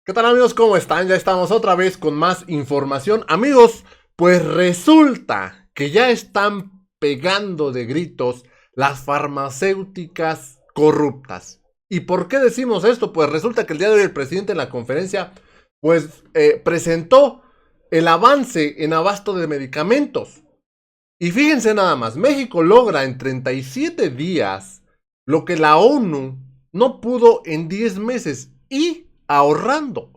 ¿Qué tal, amigos? ¿Cómo están? Ya estamos otra vez con más información. Amigos, pues resulta que ya están pegando de gritos las farmacéuticas corruptas. ¿Y por qué decimos esto? Pues resulta que el día de hoy el presidente en la conferencia presentó el avance en abasto de medicamentos. Y fíjense nada más, México logra en 37 días lo que la ONU no pudo en 10 meses y ahorrando.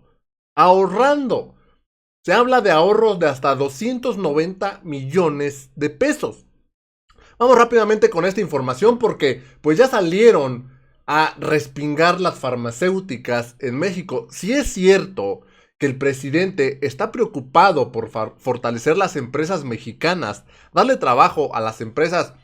Se habla de ahorros de hasta 290 millones de pesos. Vamos rápidamente con esta información porque pues ya salieron a respingar las farmacéuticas en México. Si es cierto que el presidente está preocupado por fortalecer las empresas mexicanas, darle trabajo a las empresas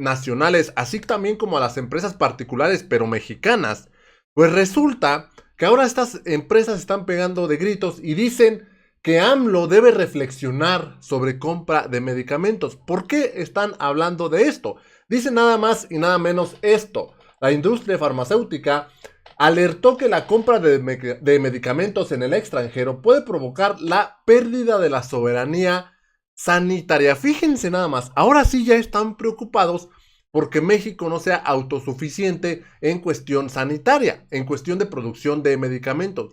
nacionales, así también como a las empresas particulares pero mexicanas, pues resulta que ahora estas empresas están pegando de gritos y dicen que AMLO debe reflexionar sobre compra de medicamentos. ¿Por qué están hablando de esto? Dice nada más y nada menos esto. La industria farmacéutica alertó que la compra de medicamentos en el extranjero puede provocar la pérdida de la soberanía sanitaria. Fíjense nada más, ahora sí ya están preocupados porque México no sea autosuficiente en cuestión sanitaria, en cuestión de producción de medicamentos.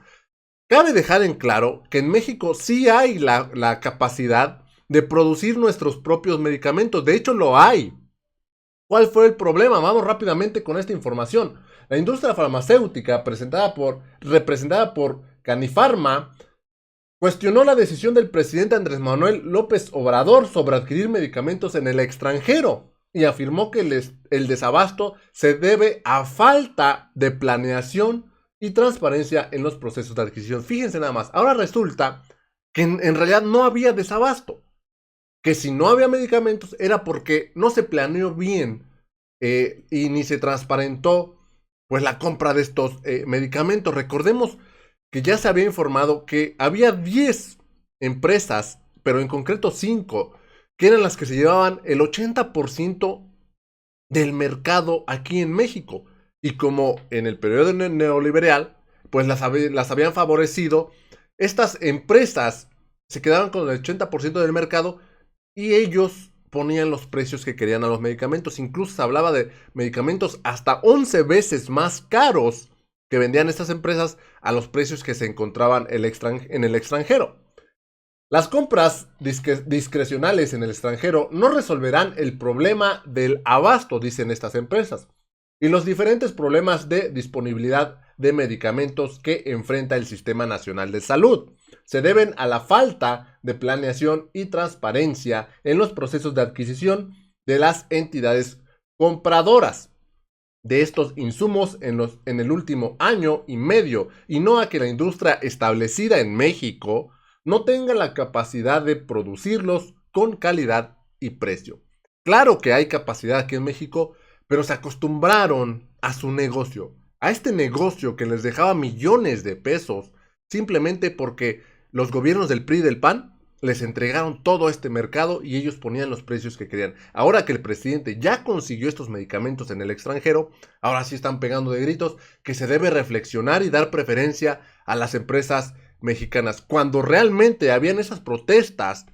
Cabe dejar en claro que en México sí hay la capacidad de producir nuestros propios medicamentos. De hecho, lo hay. ¿Cuál fue el problema? Vamos rápidamente con esta información. La industria farmacéutica, representada por Canifarma, cuestionó la decisión del presidente Andrés Manuel López Obrador sobre adquirir medicamentos en el extranjero y afirmó que el desabasto se debe a falta de planeación y transparencia en los procesos de adquisición. Fíjense nada más, ahora resulta que en realidad no había desabasto, que si no había medicamentos era porque no se planeó bien y ni se transparentó pues la compra de estos medicamentos. Recordemos que ya se había informado que había 10 empresas, pero en concreto 5, que eran las que se llevaban el 80% del mercado aquí en México. Y como en el periodo neoliberal, pues las habían favorecido, estas empresas se quedaban con el 80% del mercado y ellos ponían los precios que querían a los medicamentos. Incluso se hablaba de medicamentos hasta 11 veces más caros que vendían estas empresas a los precios que se encontraban en el extranjero. Las compras discrecionales en el extranjero no resolverán el problema del abasto, dicen estas empresas, y los diferentes problemas de disponibilidad de medicamentos que enfrenta el Sistema Nacional de Salud. Se deben a la falta de planeación y transparencia en los procesos de adquisición de las entidades compradoras de estos insumos en el último año y medio, y no a que la industria establecida en México no tenga la capacidad de producirlos con calidad y precio. Claro que hay capacidad aquí en México, pero se acostumbraron a su negocio, a este negocio que les dejaba millones de pesos, simplemente porque los gobiernos del PRI y del PAN les entregaron todo este mercado y ellos ponían los precios que querían. Ahora que el presidente ya consiguió estos medicamentos en el extranjero, ahora sí están pegando de gritos que se debe reflexionar y dar preferencia a las empresas mexicanas. Cuando realmente habían esas protestas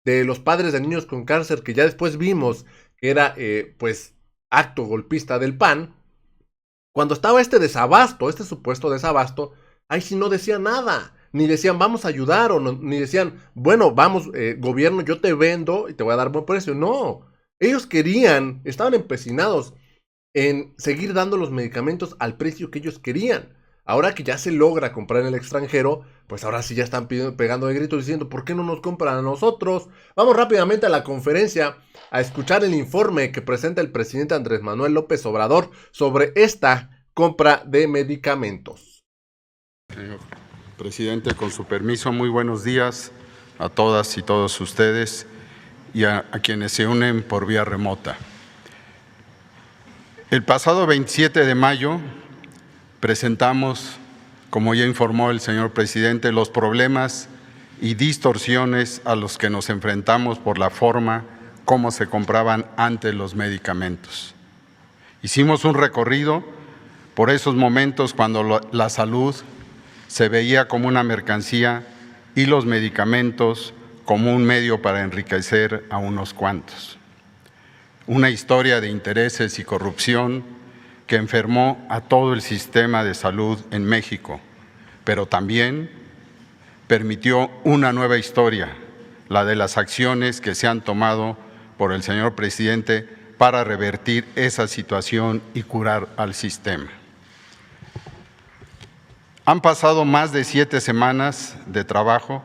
de los padres de niños con cáncer que ya después vimos que era pues acto golpista del PAN, cuando estaba este desabasto, este supuesto desabasto, ahí sí no decían nada, ni decían vamos a ayudar, ni decían, bueno, vamos, gobierno, yo te vendo y te voy a dar buen precio. No, ellos estaban empecinados en seguir dando los medicamentos al precio que ellos querían. Ahora que ya se logra comprar en el extranjero, pues ahora sí ya están pegando de gritos diciendo, ¿por qué no nos compran a nosotros? Vamos rápidamente a la conferencia a escuchar el informe que presenta el presidente Andrés Manuel López Obrador sobre esta compra de medicamentos. Señor presidente, con su permiso, muy buenos días a todas y todos ustedes y a quienes se unen por vía remota. El pasado 27 de mayo presentamos, como ya informó el señor presidente, los problemas y distorsiones a los que nos enfrentamos por la forma como se compraban antes los medicamentos. Hicimos un recorrido por esos momentos cuando la salud se veía como una mercancía y los medicamentos como un medio para enriquecer a unos cuantos. Una historia de intereses y corrupción que enfermó a todo el sistema de salud en México, pero también permitió una nueva historia, la de las acciones que se han tomado por el señor presidente para revertir esa situación y curar al sistema. Han pasado más de 7 semanas de trabajo,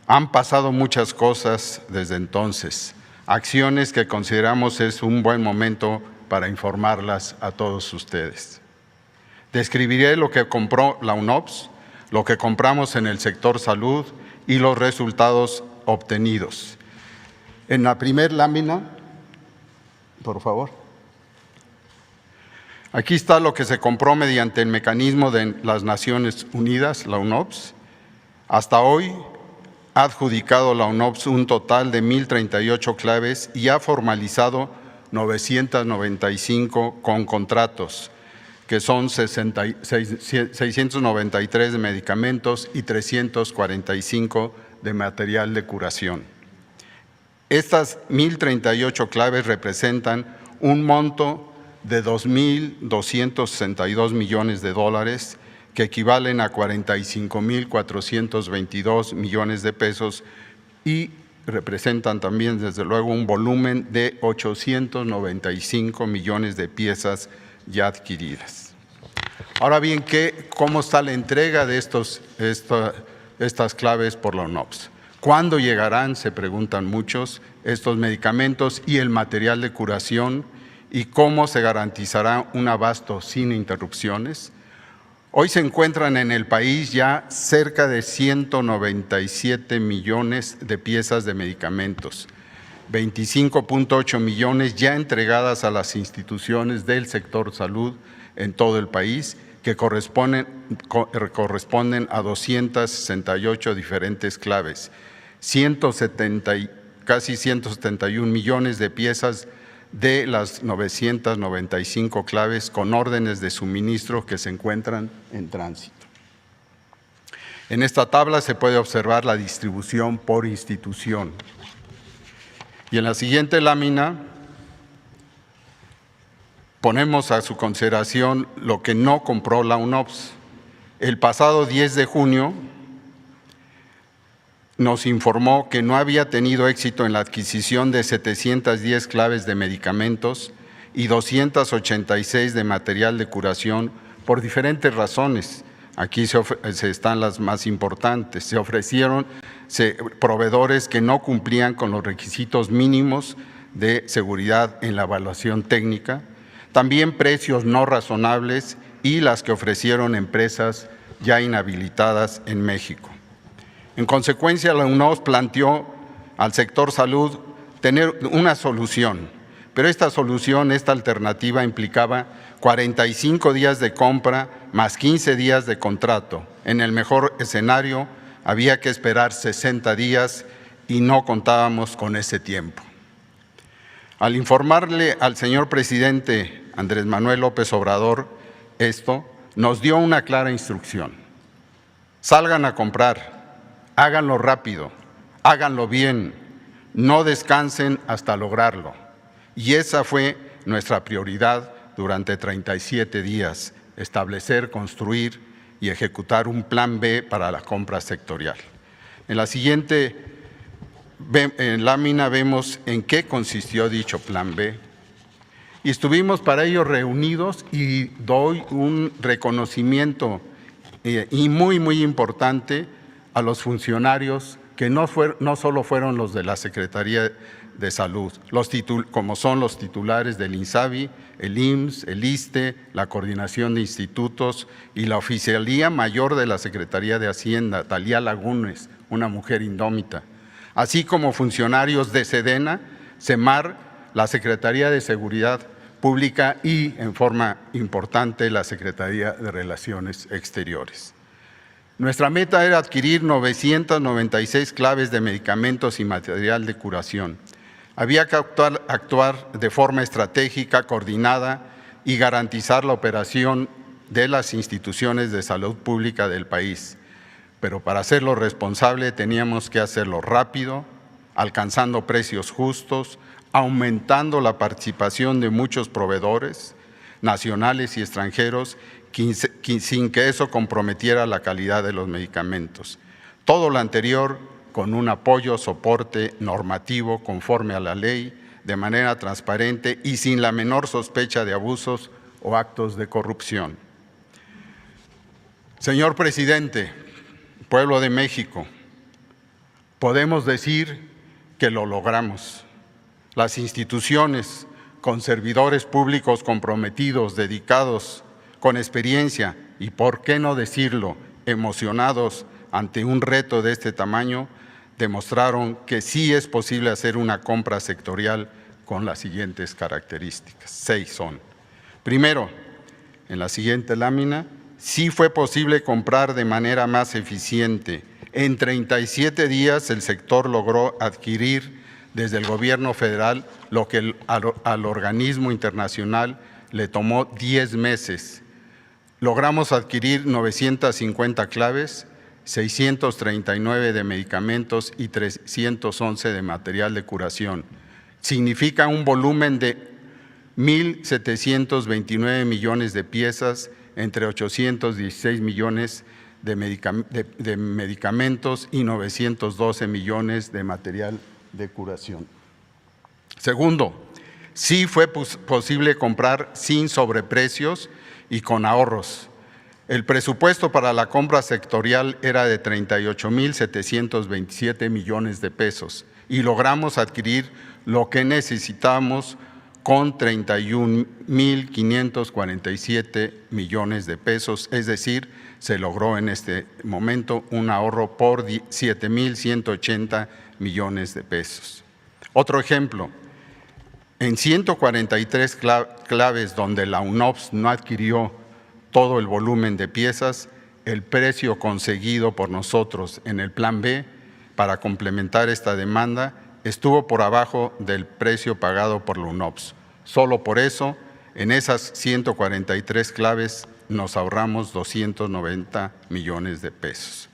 han pasado muchas cosas desde entonces, acciones que consideramos es un buen momento para informarlas a todos ustedes. Describiré lo que compró la UNOPS, lo que compramos en el sector salud y los resultados obtenidos. En la primera lámina, por favor. Aquí está lo que se compró mediante el mecanismo de las Naciones Unidas, la UNOPS. Hasta hoy ha adjudicado la UNOPS un total de 1,038 claves y ha formalizado 995 con contratos, que son 693 de medicamentos y 345 de material de curación. Estas 1,038 claves representan un monto de 2,262 millones de dólares, que equivalen a 45,422 millones de pesos y representan también, desde luego, un volumen de 895 millones de piezas ya adquiridas. Ahora bien, ¿cómo está la entrega de estas claves por la UNOPS? ¿Cuándo llegarán, se preguntan muchos, estos medicamentos y el material de curación? ¿Y cómo se garantizará un abasto sin interrupciones? Hoy se encuentran en el país ya cerca de 197 millones de piezas de medicamentos, 25,8 millones ya entregadas a las instituciones del sector salud en todo el país, que corresponden a 268 diferentes claves, casi 171 millones de piezas de las 995 claves con órdenes de suministro que se encuentran en tránsito. En esta tabla se puede observar la distribución por institución. Y en la siguiente lámina ponemos a su consideración lo que no compró la UNOPS. El pasado 10 de junio nos informó que no había tenido éxito en la adquisición de 710 claves de medicamentos y 286 de material de curación por diferentes razones. Aquí están las más importantes. Se ofrecieron proveedores que no cumplían con los requisitos mínimos de seguridad en la evaluación técnica, también precios no razonables y las que ofrecieron empresas ya inhabilitadas en México. En consecuencia, la UNOPS planteó al sector salud tener una solución, pero esta alternativa implicaba 45 días de compra más 15 días de contrato. En el mejor escenario, había que esperar 60 días y no contábamos con ese tiempo. Al informarle al señor presidente Andrés Manuel López Obrador esto, nos dio una clara instrucción: salgan a comprar. Háganlo rápido, háganlo bien, no descansen hasta lograrlo. Y esa fue nuestra prioridad durante 37 días, establecer, construir y ejecutar un plan B para la compra sectorial. En la siguiente lámina vemos en qué consistió dicho plan B. Y estuvimos para ello reunidos y doy un reconocimiento y muy importante a los funcionarios que no solo fueron los de la Secretaría de Salud, como son los titulares del INSABI, el IMSS, el ISSSTE, la Coordinación de Institutos y la Oficialía Mayor de la Secretaría de Hacienda, Talía Lagunes, una mujer indómita, así como funcionarios de SEDENA, SEMAR, la Secretaría de Seguridad Pública y, en forma importante, la Secretaría de Relaciones Exteriores. Nuestra meta era adquirir 996 claves de medicamentos y material de curación. Había que actuar de forma estratégica, coordinada y garantizar la operación de las instituciones de salud pública del país. pero para hacerlo responsable teníamos que hacerlo rápido, alcanzando precios justos, aumentando la participación de muchos proveedores nacionales y extranjeros, sin que eso comprometiera la calidad de los medicamentos. Todo lo anterior con un apoyo, soporte normativo conforme a la ley, de manera transparente y sin la menor sospecha de abusos o actos de corrupción. Señor presidente, pueblo de México, podemos decir que lo logramos. Las instituciones, con servidores públicos comprometidos, dedicados, con experiencia y, por qué no decirlo, emocionados ante un reto de este tamaño, demostraron que sí es posible hacer una compra sectorial con las siguientes características. 6 son. Primero, en la siguiente lámina, sí fue posible comprar de manera más eficiente. En 37 días el sector logró adquirir desde el gobierno federal lo que al organismo internacional le tomó 10 meses. Logramos adquirir 950 claves, 639 de medicamentos y 311 de material de curación. Significa un volumen de 1.729 millones de piezas entre 816 millones de medicamentos y 912 millones de material de curación. Segundo, sí fue posible comprar sin sobreprecios y con ahorros. El presupuesto para la compra sectorial era de 38.727 millones de pesos y logramos adquirir lo que necesitamos con 31.547 millones de pesos, es decir, se logró en este momento un ahorro por 7.180 millones de pesos. Otro ejemplo, en 143 claves donde la UNOPS no adquirió todo el volumen de piezas, el precio conseguido por nosotros en el Plan B para complementar esta demanda estuvo por abajo del precio pagado por la UNOPS. Solo por eso, en esas 143 claves nos ahorramos 290 millones de pesos.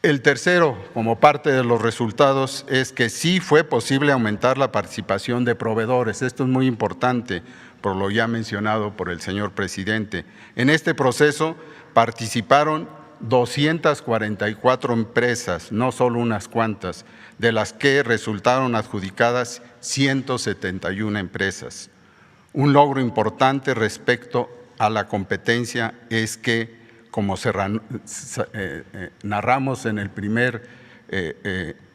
El tercero, como parte de los resultados, es que sí fue posible aumentar la participación de proveedores. Esto es muy importante, por lo ya mencionado por el señor presidente. En este proceso participaron 244 empresas, no solo unas cuantas, de las que resultaron adjudicadas 171 empresas. Un logro importante respecto a la competencia es que, como narramos en el primer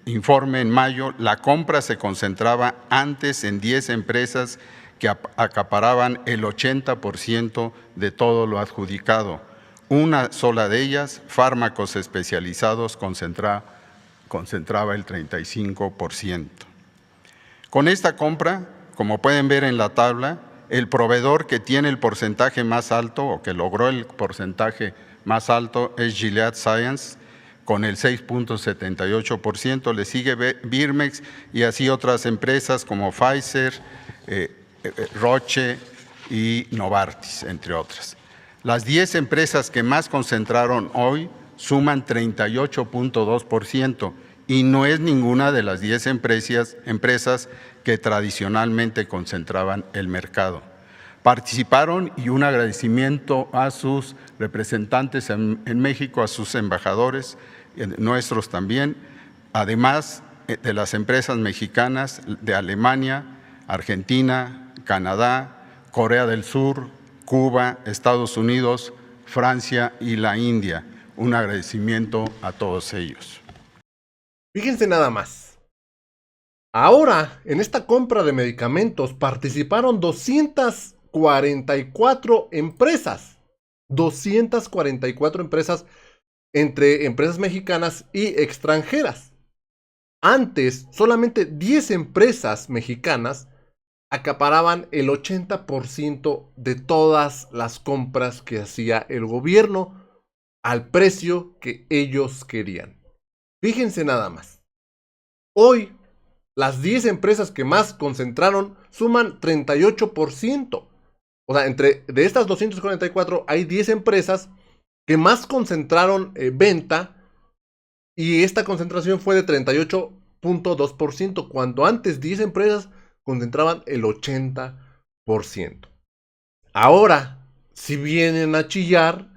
informe en mayo, la compra se concentraba antes en 10 empresas que acaparaban el 80% de todo lo adjudicado. Una sola de ellas, fármacos especializados, concentraba el 35%. Con esta compra, como pueden ver en la tabla, el proveedor que tiene el porcentaje más alto o que logró el porcentaje más alto es Gilead Sciences con el 6.78%, le sigue Birmex y así otras empresas como Pfizer, Roche y Novartis, entre otras. Las 10 empresas que más concentraron hoy suman 38.2% y no es ninguna de las 10 empresas que tradicionalmente concentraban el mercado. Participaron y un agradecimiento a sus representantes en México, a sus embajadores, nuestros también, además de las empresas mexicanas de Alemania, Argentina, Canadá, Corea del Sur, Cuba, Estados Unidos, Francia y la India. Un agradecimiento a todos ellos. Fíjense nada más. Ahora, en esta compra de medicamentos participaron 244 empresas. 244 empresas entre empresas mexicanas y extranjeras. Antes, solamente 10 empresas mexicanas acaparaban el 80% de todas las compras que hacía el gobierno al precio que ellos querían. Fíjense nada más. Hoy, las 10 empresas que más concentraron suman 38%. O sea, de estas 244 hay 10 empresas que más concentraron venta, y esta concentración fue de 38.2%, cuando antes 10 empresas concentraban el 80%. Ahora, si vienen a chillar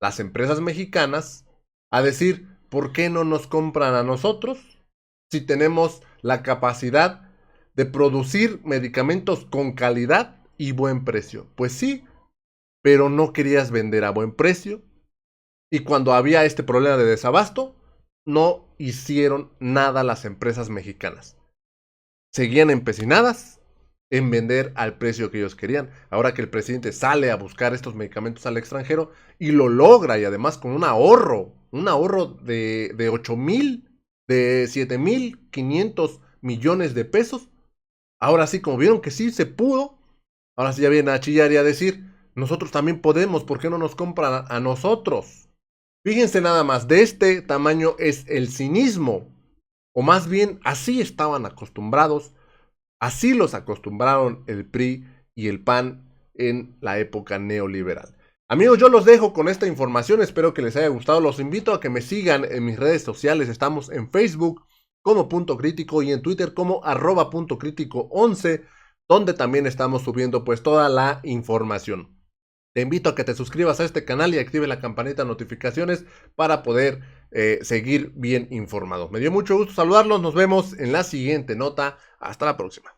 las empresas mexicanas a decir, ¿por qué no nos compran a nosotros si tenemos la capacidad de producir medicamentos con calidad y buen precio? Pues sí, pero no querías vender a buen precio, y cuando había este problema de desabasto, no hicieron nada las empresas mexicanas. Seguían empecinadas en vender al precio que ellos querían. Ahora que el presidente sale a buscar estos medicamentos al extranjero y lo logra, y además con un ahorro de 8,000, de 7,500 millones de pesos. Ahora sí, como vieron que sí se pudo, ahora sí ya vienen a chillar y a decir, nosotros también podemos, ¿por qué no nos compran a nosotros? Fíjense nada más, de este tamaño es el cinismo, o más bien así estaban acostumbrados, así los acostumbraron el PRI y el PAN en la época neoliberal. Amigos, yo los dejo con esta información, espero que les haya gustado, los invito a que me sigan en mis redes sociales, estamos en Facebook como Punto Crítico y en Twitter como @PuntoCrítico11, donde también estamos subiendo pues toda la información. Te invito a que te suscribas a este canal y active la campanita de notificaciones para poder seguir bien informado. Me dio mucho gusto saludarlos. Nos vemos en la siguiente nota. Hasta la próxima.